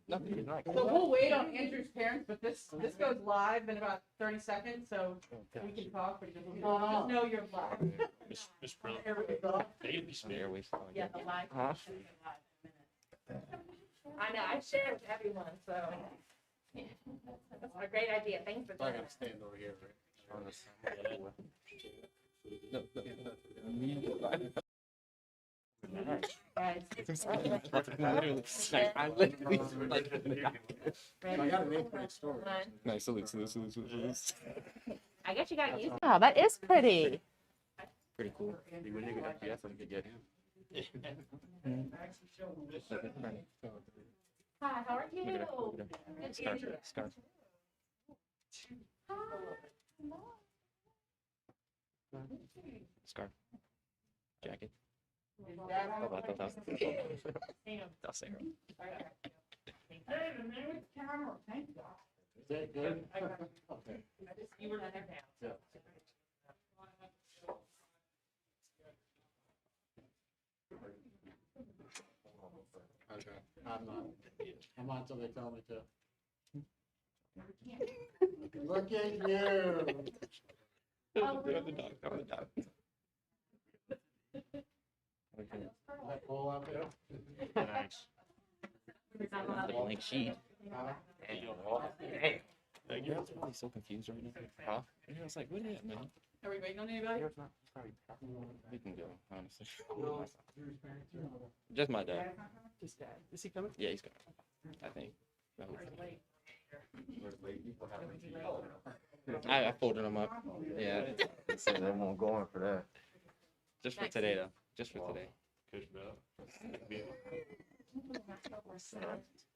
Nothing. So we'll wait on Andrew's parents, but this goes live in about 30 seconds, so we can talk, but just know you're live. Miss Pearl. Yeah, the live. Huh? I know, I shared with everyone, so. That's a great idea, thanks for I doing gotta that. stand over here, Guys. I literally like. right? I got an 8th grade story. Nice, salute. I guess you got used to Oh, that is pretty. Pretty cool. That's what you get him. Hi, how are you? Good to meet you. Scarf. Scarf. Jacket. I'll say her. Is that good? Okay. You were there now. Yeah. Okay. I'm not until they tell me to. Look at you. I'm the dog. That pole out there? Nice. The blank sheet. Huh? Hey. You're probably so confused right now. Huh? I was like, what is that, man? Are we waiting on anybody? We can go, honestly. Just my dad. Just dad. Is he coming? Yeah, he's coming. I think. I folded them up. Yeah. So they won't go in for that. Just for today, though. Just for today. Coach Bell.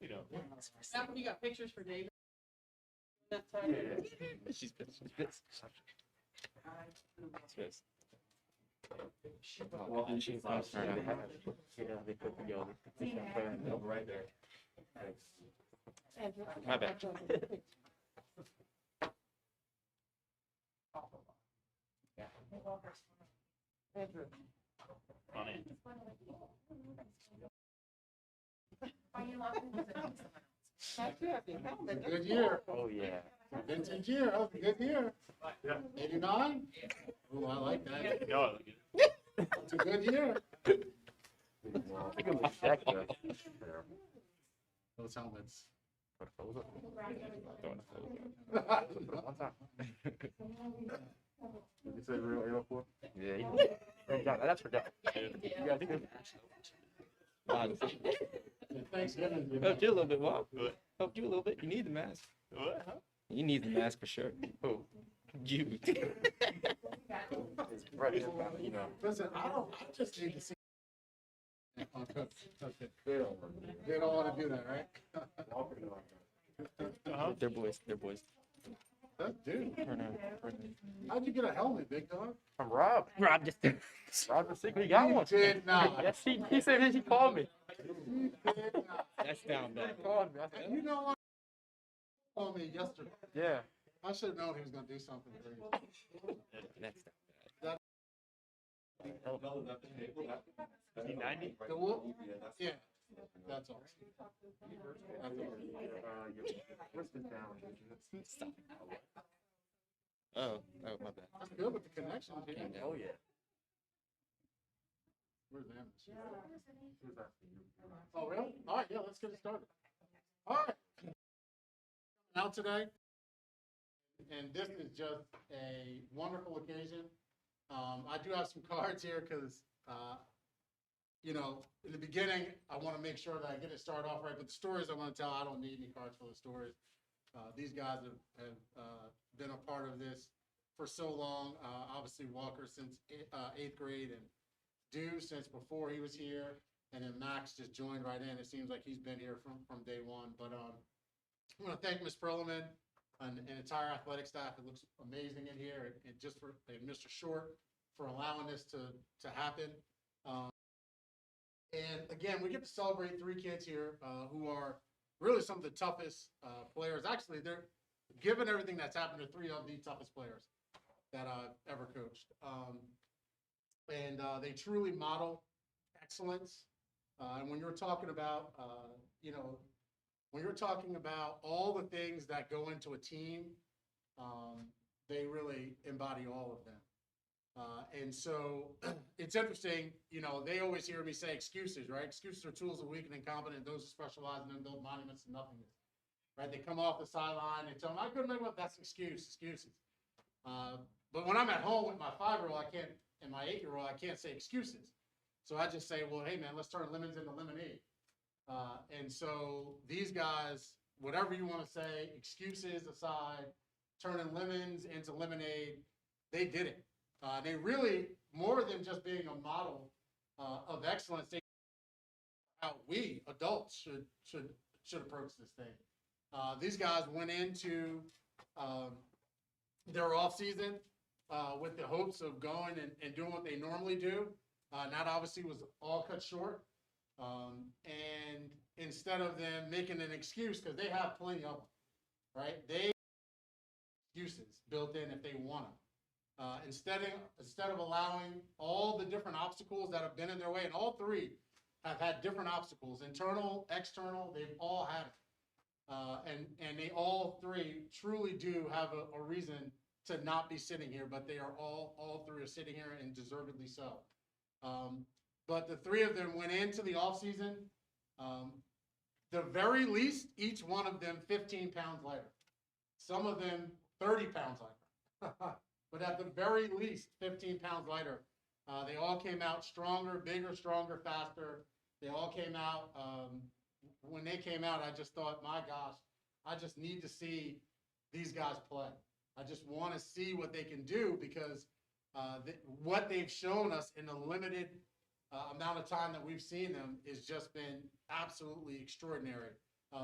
You know. Malcolm, you got pictures for David? That time? She's pissed. She's pissed. She's pissed. Well, And she comes her they put together. Right there. My bad. On it. Good year. Oh, yeah. Vintage year. That was a good year. 89? Oh, I like that. No, I look at It's a good year. Those helmets. Did you say real airport? Yeah, that's for that. You gotta do Thanksgiving. Helped you a little bit, Bob. Helped you a little bit. You need the mask. what? Huh? You need the mask for sure. Oh, you. Right, you know. Listen, I just need to see. Okay. They don't want to do that, right? They're boys. They're boys. That dude. Turn on. How'd you get a helmet, big dog? I'm Rob. Rob just. Rob the secret. He got one. Did not. Yes, he said he called me. You did not. That's down bad. He called me. I said, And you know what? He told me yesterday. yeah. I should have known he was going to do something crazy. That's down Is he 90? The wolf? Yeah. That's awesome. That's awesome. bad. Stop. Oh, my bad. That's good with the connections here. Came down. Oh, yeah. Where's Amos? Oh, really? All right, yeah, let's get it started. All right. Now today, and this is just a wonderful occasion. I do have some cards here because, you know, in the beginning, I want to make sure that I get it started off right. But the stories I want to tell, I don't need any cards for the stories. These guys have been a part of this for so long. Obviously, Walker since 8th grade, and Dew since before he was here, and then Max just joined right in. It seems like he's been here from day one. But I want to thank Ms. Perlman and entire athletic staff. It looks amazing in here, and just for Mr. Short for allowing this to happen. And again, we get to celebrate 3 kids here who are really some of the toughest players. Actually, they're given everything that's happened, they're 3 of the toughest players that I've ever coached. And they truly model excellence. And when you're talking about, you know, when you're talking about all the things that go into a team, they really embody all of them. And so it's interesting, you know, they always hear me say excuses, right? Excuses are tools of weak and incompetent, those who specialize in build monuments to nothingness, right? They come off the sideline, they tell them, I couldn't make up, that's excuses. But when I'm at home with my 5-year-old, I can't, and my 8-year-old, I can't say excuses. So I just say, well, hey man, let's turn lemons into lemonade. And so these guys, whatever you want to say, excuses aside, turning lemons into lemonade, they did it. They really, more than just being a model of excellence, they how we adults should approach this thing. These guys went into their off season with the hopes of going and doing what they normally do. And that obviously was all cut short. And instead of them making an excuse, because they have plenty of them, right? They have excuses built in if they want them. Instead of allowing all the different obstacles that have been in their way, and all three have had different obstacles, internal, external, they've all had it. And they all three truly do have a reason to not be sitting here, but they are all three are sitting here, and deservedly so. But the three of them went into the offseason, the very least, each one of them 15 pounds lighter. Some of them 30 pounds lighter. But at the very least, 15 pounds lighter. They all came out stronger, bigger, stronger, faster. They all came out, when they came out, I just thought, my gosh, I just need to see these guys play. I just want to see what they can do, because what they've shown us in the limited amount of time that we've seen them has just been absolutely extraordinary.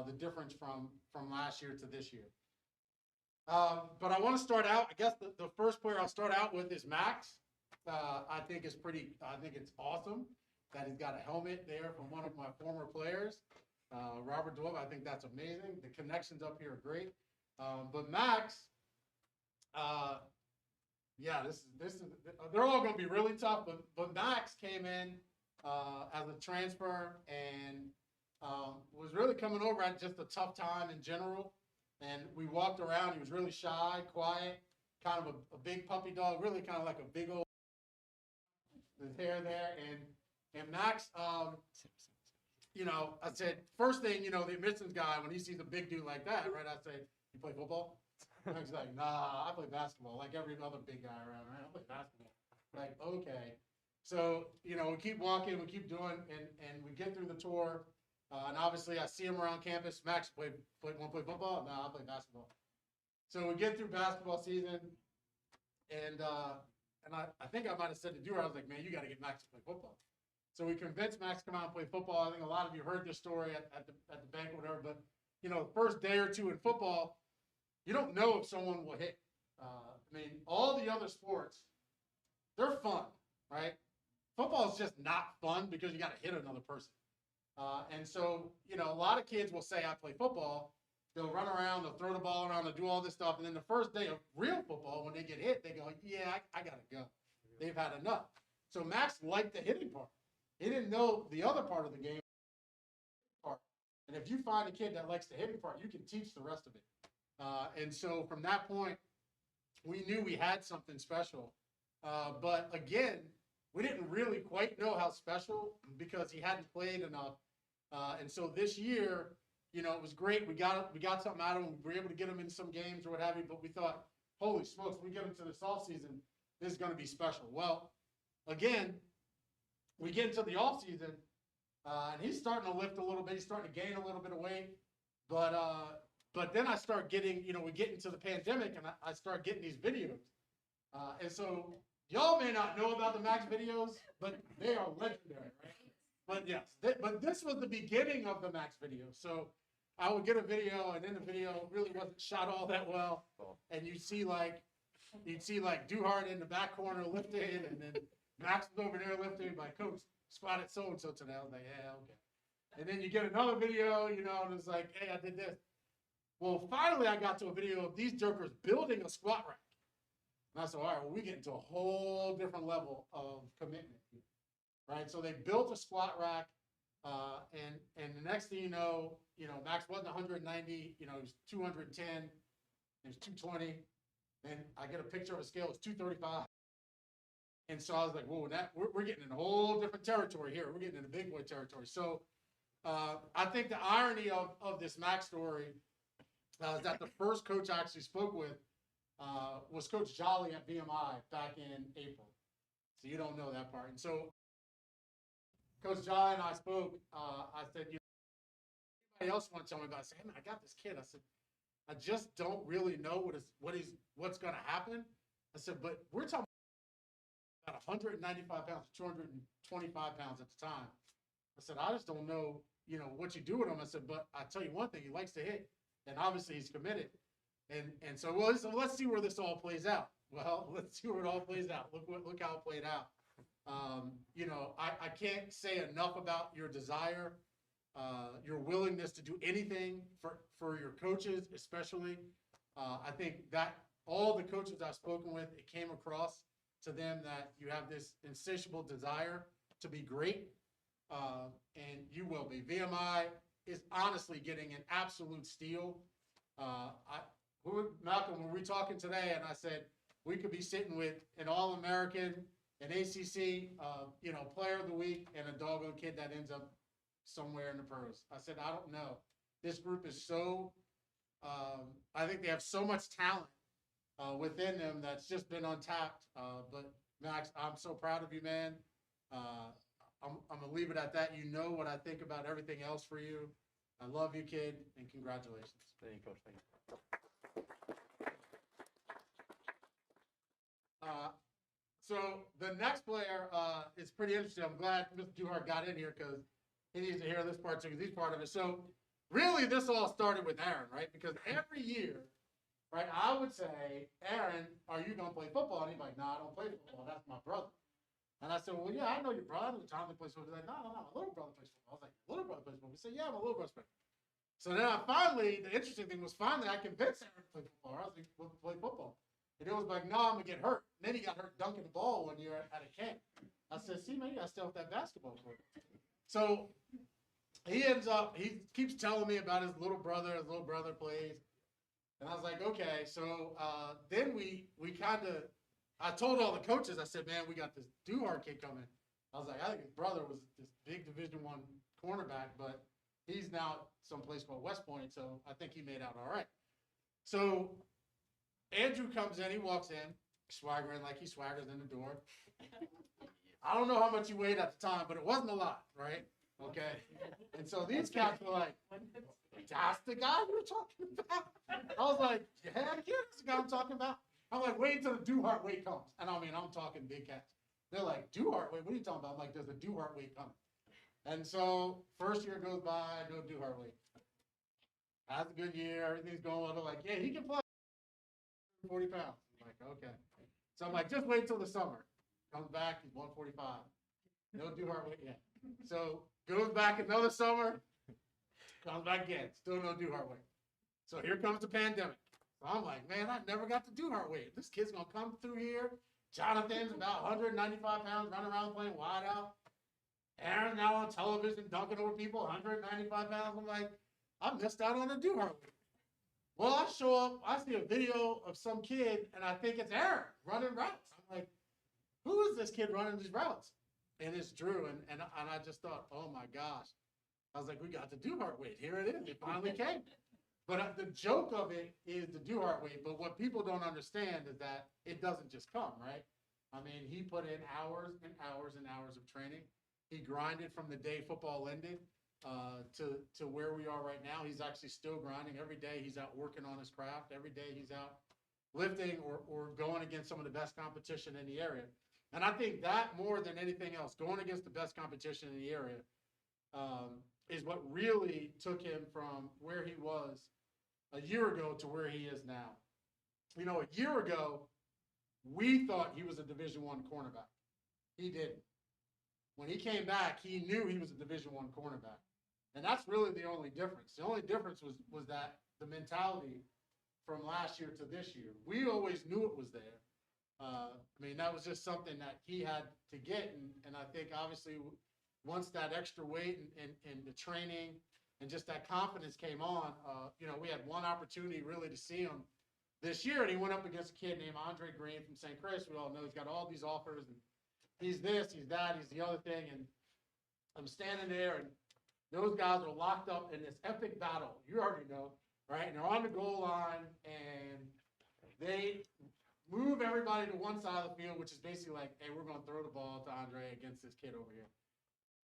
The difference from last year to this year. But I want to start out, I guess the first player I'll start out with is Max. I think it's awesome that he's got a helmet there from one of my former players, Robert Dwell. I think that's amazing. The connections up here are great. But Max, yeah, this is they're all going to be really tough, but Max came in as a transfer and was really coming over at just a tough time in general. And we walked around, he was really shy, quiet, kind of a big puppy dog, really kind of like a big old, his hair there. And Max, you know, I said, first thing, you know, the admissions guy, when he sees a big dude like that, right, I say, you play football? Max is like, nah, I play basketball, like every other big guy around, right? I play basketball. Like, okay. So, you know, we keep walking, we keep doing, and we get through the tour. And obviously I see him around campus. Max, want to play football? No, I play basketball. So we get through basketball season, and I think I might have said to Dewar, I was like, man, you got to get Max to play football. So we convinced Max to come out and play football. I think a lot of you heard this story at the bank or whatever, but, you know, the first day or two in football, you don't know if someone will hit. I mean, all the other sports, they're fun, right? Football is just not fun because you got to hit another person. And so, you know, a lot of kids will say, I play football. They'll run around, they'll throw the ball around, they'll do all this stuff. And then the first day of real football, when they get hit, they go, yeah, I got to go. They've had enough. So Max liked the hitting part. He didn't know the other part of the game. And if you find a kid that likes the hitting part, you can teach the rest of it. And so from that point, we knew we had something special. But again, we didn't really quite know how special because he hadn't played enough. And so this year, you know, it was great. We got something out of him. We were able to get him in some games or what have you, but we thought, holy smokes, we get him to this offseason, this is going to be special. Well, again, we get into the offseason, and he's starting to lift a little bit. He's starting to gain a little bit of weight. But then I start getting, you know, we get into the pandemic, and I start getting these videos. And so y'all may not know about the Max videos, but they are legendary, right? But yes, but this was the beginning of the Max video. So I would get a video, and then the video really wasn't shot all that well. And you'd see like Duhart in the back corner lifting, and then Max was over there lifting. My coach spotted so-and-so today. I was like, yeah, okay. And then you get another video, you know, and it's like, hey, I did this. Well, finally I got to a video of these jokers building a squat rack. And I said, all right, well, we get into a whole different level of commitment here, right? So they built a squat rack, and the next thing you know, Max wasn't 190, he was 210, he was 220. Then I get a picture of a scale, it's 235. And so I was like, whoa, we're getting in a whole different territory here. We're getting into big boy territory. So I think the irony of this Max story is that the first coach I actually spoke with was Coach Jolly at VMI back in April. So you don't know that part. And so Coach Jolly and I spoke. I said, anybody else want to tell me about it? I said, hey, man, I got this kid. I said, I just don't really know what's going to happen. I said, but we're talking about 195 pounds, 225 pounds at the time. I said, I just don't know, what you do with him. I said, but I tell you one thing, he likes to hit, and obviously he's committed. And so, let's see where this all plays out. Well, let's see where it all plays out. Look how it played out. I can't say enough about your desire, your willingness to do anything for your coaches, especially. I think that all the coaches I've spoken with, it came across to them that you have this insatiable desire to be great, and you will be. VMI is honestly getting an absolute steal. Malcolm, were we talking today, and I said we could be sitting with an All-American, an ACC, Player of the Week, and a doggone kid that ends up somewhere in the pros. I said, I don't know. This group is so, I think they have so much talent within them that's just been untapped. But Max, I'm so proud of you, man. I'm gonna leave it at that. You know what I think about everything else for you. I love you, kid, and congratulations. Thank you, Coach. Thank you. So the next player is pretty interesting. I'm glad Mr. Duhart got in here because he needs to hear this part too, because he's part of it. So really, this all started with Aaron, right? Because every year, right, I would say, Aaron, are you going to play football? And he's like, no, I don't play football. That's my brother. And I said, well, yeah, I know your brother. I know Jonathan plays football. He's like, no, my little brother plays football. I was like, your little brother plays football? He said, yeah, my little brother plays football. So then the interesting thing was finally I convinced Aaron to play football. I was like, we'll play football. And it was like, no, I'm going to get hurt. And then he got hurt dunking the ball one year at a camp. I said, see, man, you got to stay off that basketball court. So he keeps telling me about his little brother plays. And I was like, okay. So then I told all the coaches, I said, man, we got this Duhart kid coming. I was like, I think his brother was this big Division I cornerback, but he's now someplace called West Point, so I think he made out all right. So Andrew comes in, he walks in, swaggering like he swaggers in the door. I don't know how much he weighed at the time, but it wasn't a lot, right? Okay. And so these cats were like, that's the guy you were talking about? I was like, yeah, that's the guy I'm talking about. I'm like, wait until the Duhart weight comes. And I mean, I'm talking big cats. They're like, Duhart weight? What are you talking about? I'm like, there's a Duhart weight coming. And so first year goes by, no Duhart weight. Has a good year, everything's going well. They're like, yeah, he can play 40 pounds. I'm like, okay. So I'm like, just wait till the summer. Comes back, he's 145. No Duhart weight yet. So goes back another summer, comes back again, still no Duhart weight. So here comes the pandemic. So I'm like, man, I never got to Duhart weight. This kid's gonna come through here. Jonathan's about 195 pounds, running around playing wide out. Aaron's now on television dunking over people, 195 pounds. I'm like, I missed out on the Duhart weight. Well, I show up, I see a video of some kid, and I think it's Aaron running routes. I'm like, who is this kid running these routes? And it's Drew, and I just thought, oh my gosh. I was like, we got the Duhart weight. Here it is. It finally came. But the joke of it is the Duhart weight. But what people don't understand is that it doesn't just come, right? I mean, he put in hours and hours and hours of training. He grinded from the day football ended to where we are right now. He's actually still grinding. Every day he's out working on his craft. Every day he's out lifting or going against some of the best competition in the area. And I think that more than anything else, going against the best competition in the area is what really took him from where he was a year ago to where he is now. You know, a year ago, we thought he was a Division I cornerback. He didn't. When he came back, he knew he was a Division I cornerback. And that's really the only difference. The only difference was that the mentality from last year to this year. We always knew it was there. I mean, that was just something that he had to get. And I think, obviously, once that extra weight and the training and just that confidence came on. You know, we had one opportunity really to see him this year, and he went up against a kid named Andre Green from St. Chris. We all know he's got all these offers, and he's this, he's that, he's the other thing, and I'm standing there, and those guys are locked up in this epic battle. You already know, right? And they're on the goal line, and they move everybody to one side of the field, which is basically like, hey, we're going to throw the ball to Andre against this kid over here.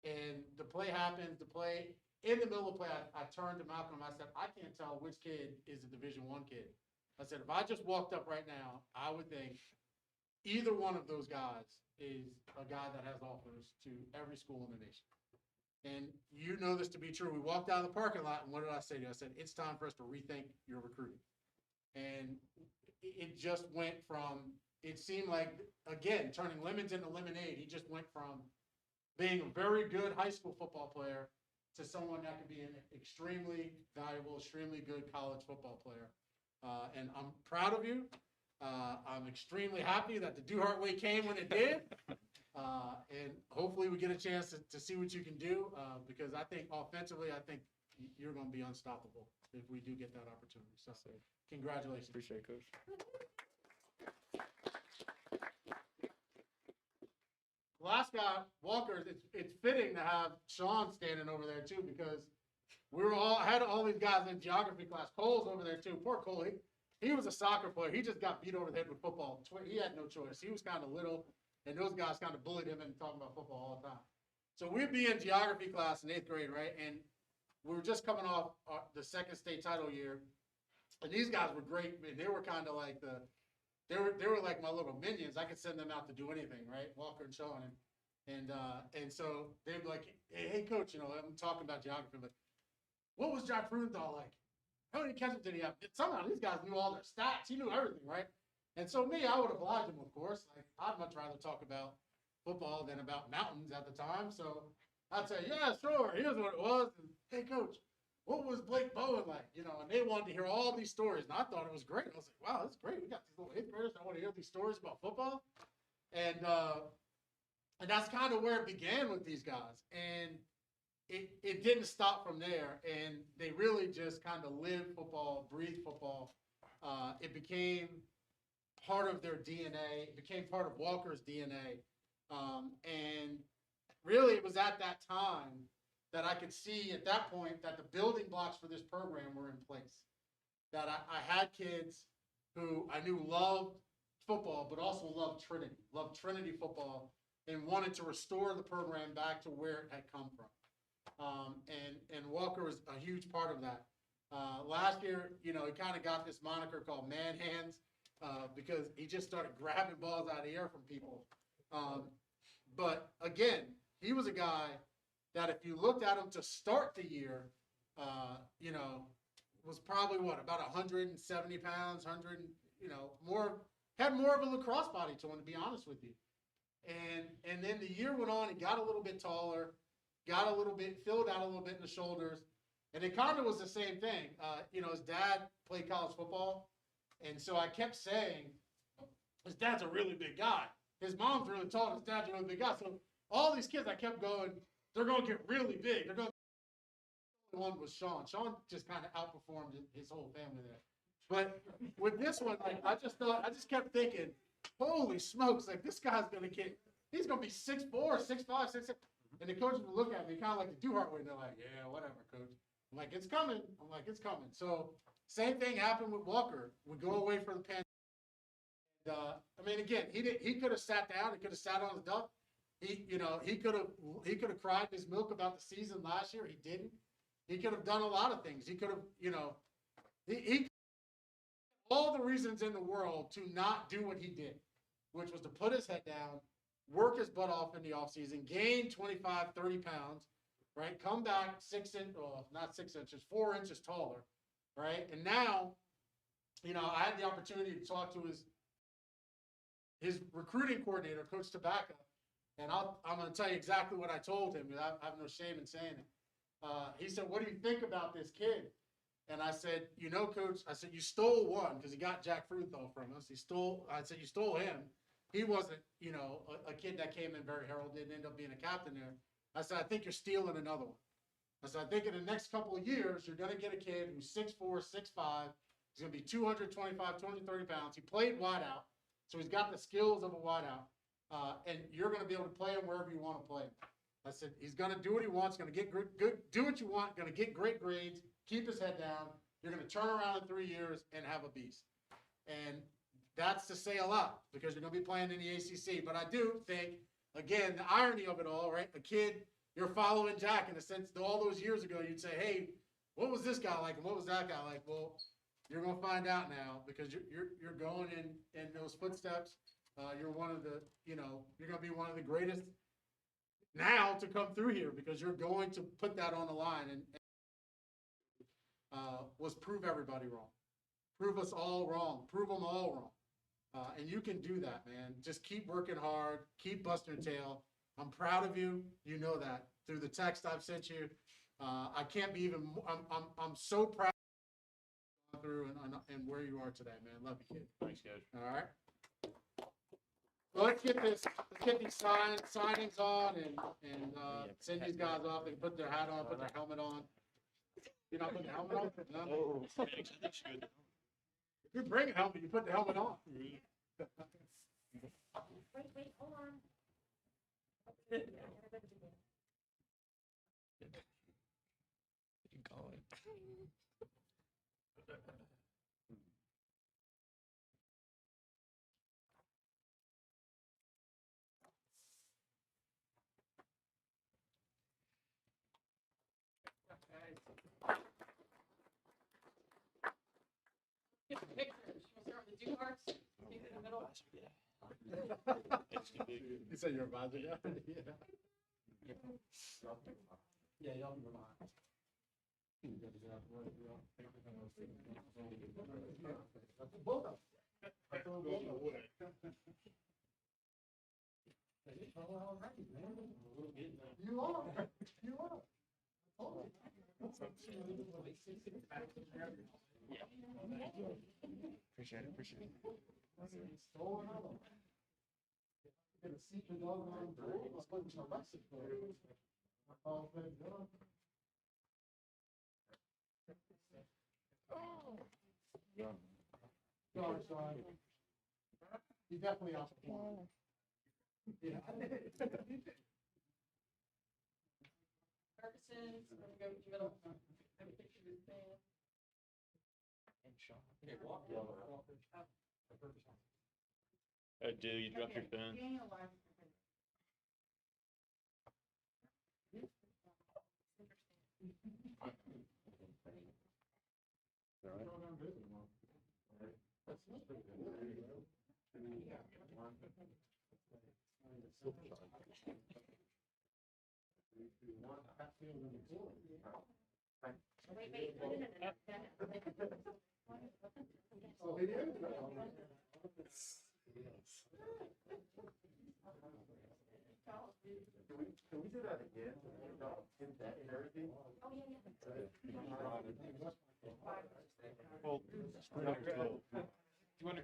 And the play happens. In the middle of the play, I turned to Malcolm and I said, I can't tell which kid is a Division I kid. I said, if I just walked up right now, I would think either one of those guys is a guy that has offers to every school in the nation. And you know this to be true. We walked out of the parking lot, and what did I say to you? I said, it's time for us to rethink your recruiting. And it just went from, it seemed like, again, turning lemons into lemonade. He just went from being a very good high school football player to someone that could be an extremely valuable, extremely good college football player. And I'm proud of you. I'm extremely happy that the Duhart way came when it did. And hopefully we get a chance to see what you can do, because I think offensively, I think you're going to be unstoppable if we do get that opportunity. So congratulations. Appreciate it, Coach. Last guy, Walker, it's fitting to have Sean standing over there too, because had all these guys in geography class. Cole's over there too. Poor Cole, he was a soccer player. He just got beat over the head with football. He had no choice. He was kind of little, and those guys kind of bullied him and talking about football all the time. So we'd be in geography class in 8th grade, right? And we were just coming off the second state title year, and these guys were great. I mean, they were kind of like they were like my little minions. I could send them out to do anything, right? Walker and Sean, and so they'd be like, hey, coach, you know, I'm talking about geography, but what was Jack Freudenthal like? How many catches did he have? Somehow these guys knew all their stats. He knew everything, right? And so me, I would oblige him, of course. Like, I'd much rather talk about football than about mountains at the time. So I'd say, yeah, sure, here's what it was. And, hey, coach, what was Blake Bowen like? You know, and they wanted to hear all these stories. And I thought it was great. I was like, wow, that's great. We got these little 8th graders that want to hear these stories about football. And that's kind of where it began with these guys. And it didn't stop from there. And they really just kind of lived football, breathed football. It became part of their DNA. It became part of Walker's DNA. And really, it was at that time that I could see at that point that the building blocks for this program were in place. That I had kids who I knew loved football, but also loved Trinity football, and wanted to restore the program back to where it had come from. And Walker was a huge part of that. Last year, you know, he kind of got this moniker called Man Hands, because he just started grabbing balls out of the air from people. But again, he was a guy that if you looked at him to start the year, you know, was probably about 170 pounds, had more of a lacrosse body to him, to be honest with you. And then the year went on, he got a little bit taller, filled out a little bit in the shoulders. And it kind of was the same thing. You know, his dad played college football. And so I kept saying, his dad's a really big guy. His mom's really tall, and his dad's a really big guy. So all these kids, I kept going, they're going to get really big. The one was Sean. Sean just kind of outperformed his whole family there. But with this one, like, I just kept thinking, holy smokes, like, this guy's going to he's going to be 6'4", 6'5", 6'6". And the coaches would look at me kind of like the Duhart way. They're like, yeah, whatever, coach. I'm like, it's coming. So same thing happened with Walker. We go away for the pandemic. I mean, again, he could have sat down. He could have sat on his duck. He could have cried his milk about the season last year. He didn't. He could have done a lot of things. He could have, he all the reasons in the world to not do what he did, which was to put his head down, work his butt off in the offseason, gain 25, 30 pounds, right? Come back 4 inches taller, right? And now, I had the opportunity to talk to his recruiting coordinator, Coach Tabaka, and I'm going to tell you exactly what I told him. I have no shame in saying it. He said, what do you think about this kid? And I said, Coach, I said, you stole one, because he got Jack Freudenthal from us. I said, you stole him. He wasn't, a kid that came in very heralded and ended up being a captain there. I said, I think you're stealing another one. I said, I think in the next couple of years, you're gonna get a kid who's 6'4", 6'5". He's gonna be 225, 230 pounds. He played wideout, so he's got the skills of a wideout. And you're gonna be able to play him wherever you want to play him. I said, he's gonna do what he wants, gonna get good, do what you want, gonna get great grades, keep his head down. You're gonna turn around in 3 years and have a beast. And that's to say a lot, because you're gonna be playing in the ACC. But I do think, again, the irony of it all, right? A kid, you're following Jack in a sense that all those years ago, you'd say, hey, what was this guy like and what was that guy like? Well, you're gonna find out now, because you're going in those footsteps. You're one of the, you're gonna be one of the greatest now to come through here, because you're going to put that on the line and was prove everybody wrong. Prove us all wrong. Prove them all wrong. And you can do that, man. Just keep working hard. Keep busting your tail. I'm proud of you. You know that through the text I've sent you. I can't be even. I'm so proud of you through and where you are today, man. Love you, kid. Thanks, guys. All right. Well, let's get these signings on and send these guys off. They can put their hat on, put their helmet on. You're not putting the helmet on? No. Thanks, I think it's good. If you bring a helmet, you put the helmet on. Wait, hold on. Yeah, I gotta go to the beginning. You going? Get the pictures. You want to start with the two hearts? Take it in the middle. You said you're advisor, yeah? Yeah, y'all be mine. Both of them. You are. You are. Appreciate it. Stolen out. Gonna see the dog on the road. I'm going to arrest it for it. Oh, thank God. Sorry, son. He definitely outperformed. Yeah. Ferguson's, I'm gonna go to the middle. Have a picture of his band. Do you drop your pen? Daniel Wise. Wait, no. Oh, he is? Can we do that again? In that area? Oh, yeah. Well, do you want to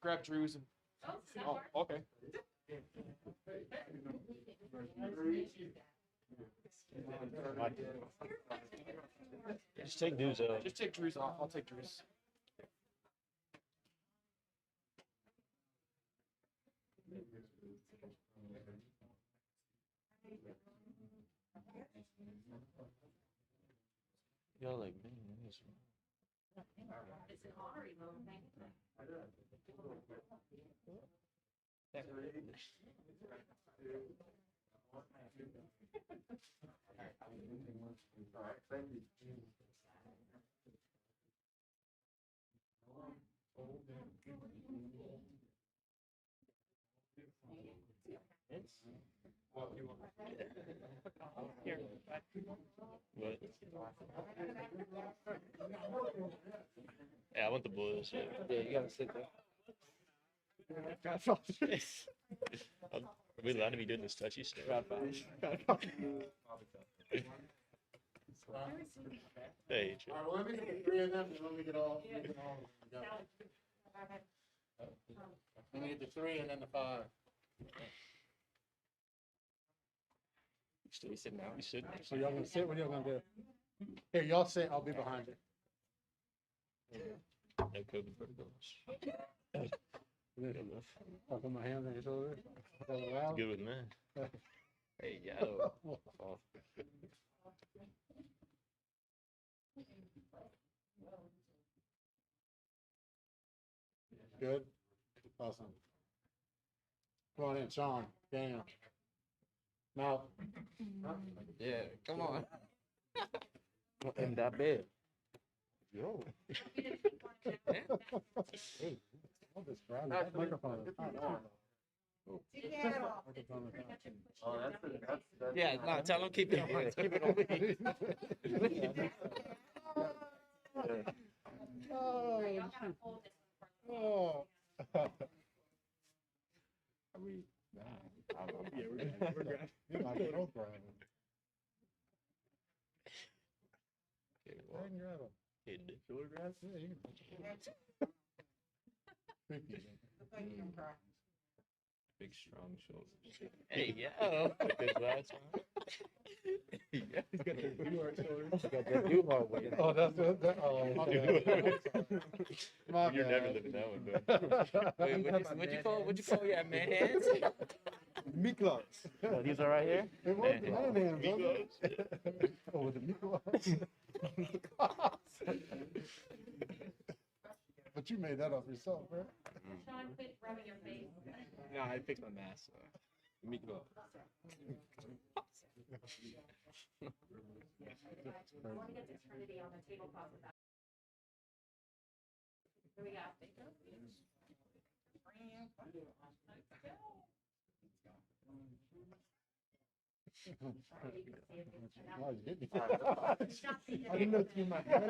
grab Drew's and? Oh, that Oh, works. okay. Just take dudes out. Just take Drew's off. I'll take Drew's. Y'all like, man, this It's an honorary loan, thank you. All right, thank you. Here. What? Yeah, I want the blues. Yeah. Yeah, you gotta sit there. Are we allowed to be doing this touchy stuff? Hey, All right, well, let me get the three of them, and let me get all of them together. Let me get the three and then the five. Should we sit down? You should. So y'all gonna sit? What y'all gonna do? Here, y'all sit. I'll be behind you. No COVID protocols. I'll put my hands on your shoulders. Is that allowed? Good with me. Hey, yo. Oh, Good? Awesome. Come on in, Sean, Daniel. Now, yeah, come on. In that bed. yo. Hey. I'll just grab that microphone. Microphone is Oh, that's Yeah, no, tell them keep it on. Yeah, keep it on me. Oh, oh. Are we? Nah. Yeah, we're good. You're not so proud. Okay, well, Hang your head up. Hit it. Shoulder grabs? Yeah, you can. Creepy. big strong shoulders. Hey, yo. Like this last one. Yeah, he's got the UR shoulders. Got that new hard way. Oh, that's that. Oh, my bad. My You're never bad. living that one, bro. Wait, what'd you call your man hands? Miklos. So these are right here? It was the man hands, wasn't Miklos. it? Oh, was it Miklos? But you made that up yourself, right? Sean, quit rubbing your face. No, I fixed my mask. Miklo. I want to get to Trinity on the tablecloth with that. Here we go. Oh, you hit me. I didn't know it was my hand.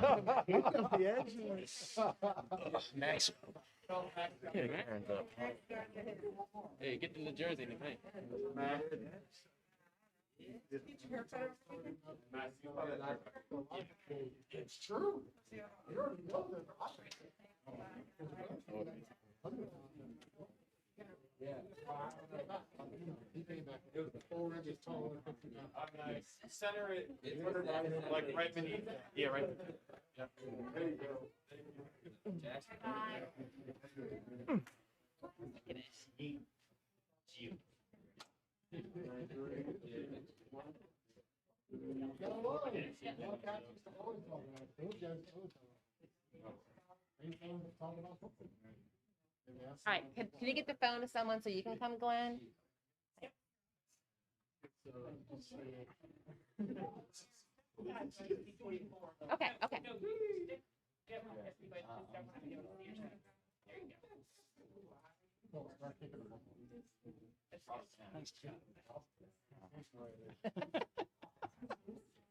Look up the edge. Max. Yeah, hands up. Hey, get the jersey in the paint. It's true. You already know that. He came back. It was 4 inches taller than 59. Center it, like right beneath. Yeah, right. Yep. There you go. All right, can you get the phone to someone so you can come, Glenn? Okay, okay.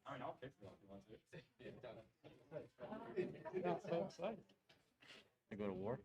I mean, I'll fix it if you want to. So excited. You go to war?